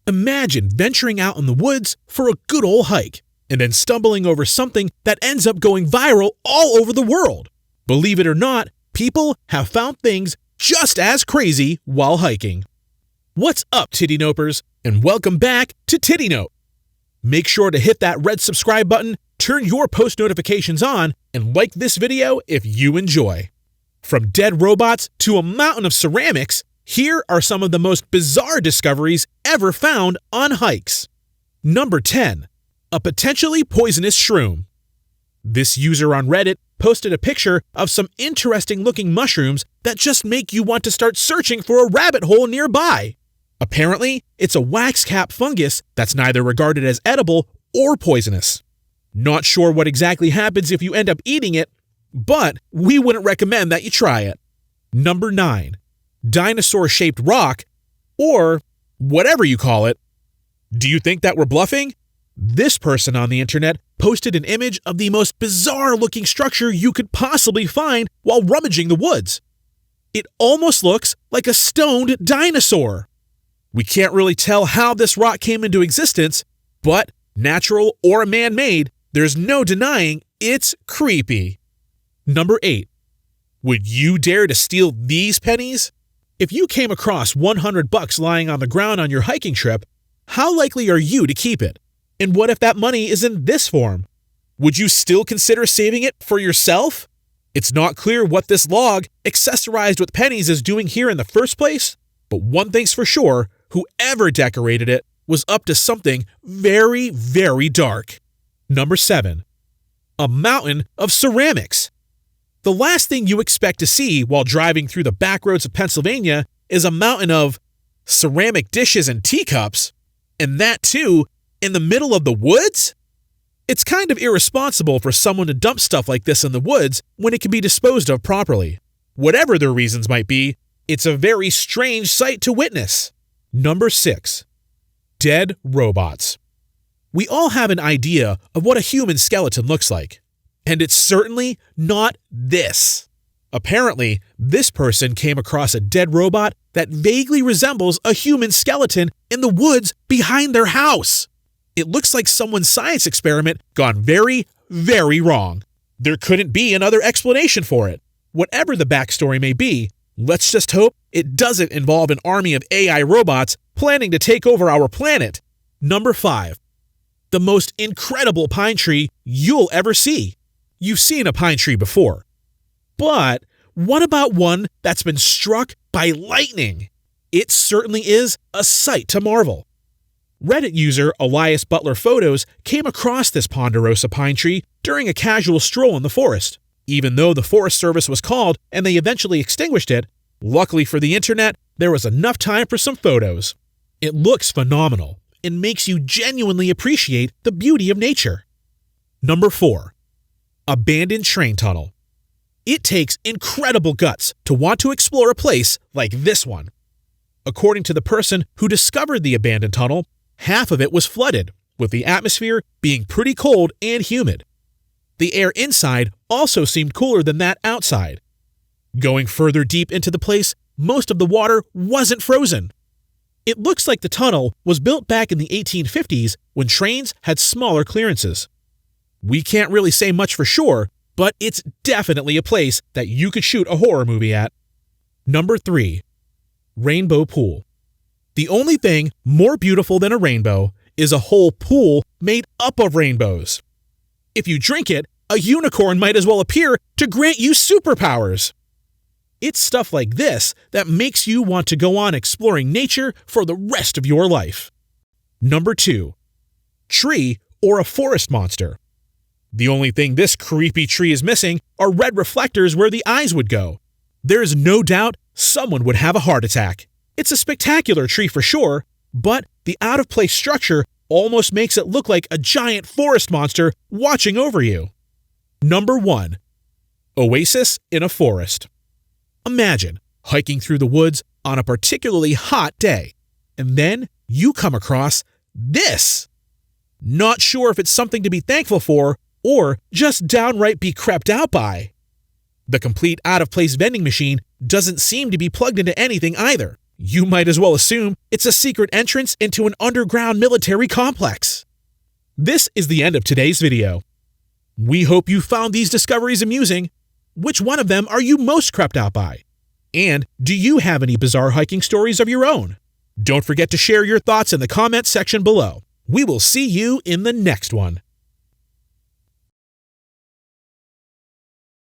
Imagine venturing out in the woods for a good old hike and then stumbling over something that ends up going viral all over the world. Believe it or not, people have found things just as crazy while hiking. What's up, Titty-Nopers, and welcome back to Tittynope. Make sure to hit that red subscribe button, turn your post notifications on, and like this video if you enjoy. From dead robots to a mountain of ceramics, here are some of the most bizarre discoveries ever found on hikes. Number 10. A potentially poisonous shroom. This user on Reddit posted a picture of some interesting looking mushrooms that just make you want to start searching for a rabbit hole nearby. Apparently, it's a wax cap fungus that's neither regarded as edible or poisonous. Not sure what exactly happens if you end up eating it, but we wouldn't recommend that you try it. Number 9. Dinosaur-shaped rock, or whatever you call it. Do you think that we're bluffing? This person on the internet posted an image of the most bizarre-looking structure you could possibly find while rummaging the woods. It almost looks like a stoned dinosaur. We can't really tell how this rock came into existence, but natural or man-made, there's no denying it's creepy. Number 8. Would you dare to steal these pennies? If you came across $100 lying on the ground on your hiking trip, how likely are you to keep it? And what if that money is in this form? Would you still consider saving it for yourself? It's not clear what this log, accessorized with pennies, is doing here in the first place, but one thing's for sure, whoever decorated it was up to something very, very dark. Number 7. A mountain of ceramics. The last thing you expect to see while driving through the back roads of Pennsylvania is a mountain of ceramic dishes and teacups, and that too in the middle of the woods? It's kind of irresponsible for someone to dump stuff like this in the woods when it can be disposed of properly. Whatever their reasons might be, it's a very strange sight to witness. Number 6. Dead robots. We all have an idea of what a human skeleton looks like, and it's certainly not this. Apparently, this person came across a dead robot that vaguely resembles a human skeleton in the woods behind their house. It looks like someone's science experiment gone very, very wrong. There couldn't be another explanation for it. Whatever the backstory may be, let's just hope it doesn't involve an army of AI robots planning to take over our planet. Number 5. The most incredible pine tree you'll ever see. You've seen a pine tree before. But what about one that's been struck by lightning? It certainly is a sight to marvel. Reddit user Elias Butler Photos came across this ponderosa pine tree during a casual stroll in the forest. Even though the Forest Service was called and they eventually extinguished it, luckily for the internet, there was enough time for some photos. It looks phenomenal and makes you genuinely appreciate the beauty of nature. Number 4. Abandoned train tunnel. It takes incredible guts to want to explore a place like this one. According to the person who discovered the abandoned tunnel, half of it was flooded, with the atmosphere being pretty cold and humid. The air inside also seemed cooler than that outside. Going further deep into the place, most of the water wasn't frozen. It looks like the tunnel was built back in the 1850s when trains had smaller clearances. We can't really say much for sure, but it's definitely a place that you could shoot a horror movie at. Number 3. Rainbow pool. The only thing more beautiful than a rainbow is a whole pool made up of rainbows. If you drink it, a unicorn might as well appear to grant you superpowers. It's stuff like this that makes you want to go on exploring nature for the rest of your life. Number 2. Tree or a forest monster. The only thing this creepy tree is missing are red reflectors where the eyes would go. There's no doubt someone would have a heart attack. It's a spectacular tree for sure, but the out-of-place structure almost makes it look like a giant forest monster watching over you. Number 1. Oasis in a forest. Imagine hiking through the woods on a particularly hot day, and then you come across this. Not sure if it's something to be thankful for or just downright be creeped out by. The complete out-of-place vending machine doesn't seem to be plugged into anything either. You might as well assume it's a secret entrance into an underground military complex. This is the end of today's video. We hope you found these discoveries amusing. Which one of them are you most creeped out by? And do you have any bizarre hiking stories of your own? Don't forget to share your thoughts in the comments section below. We will see you in the next one.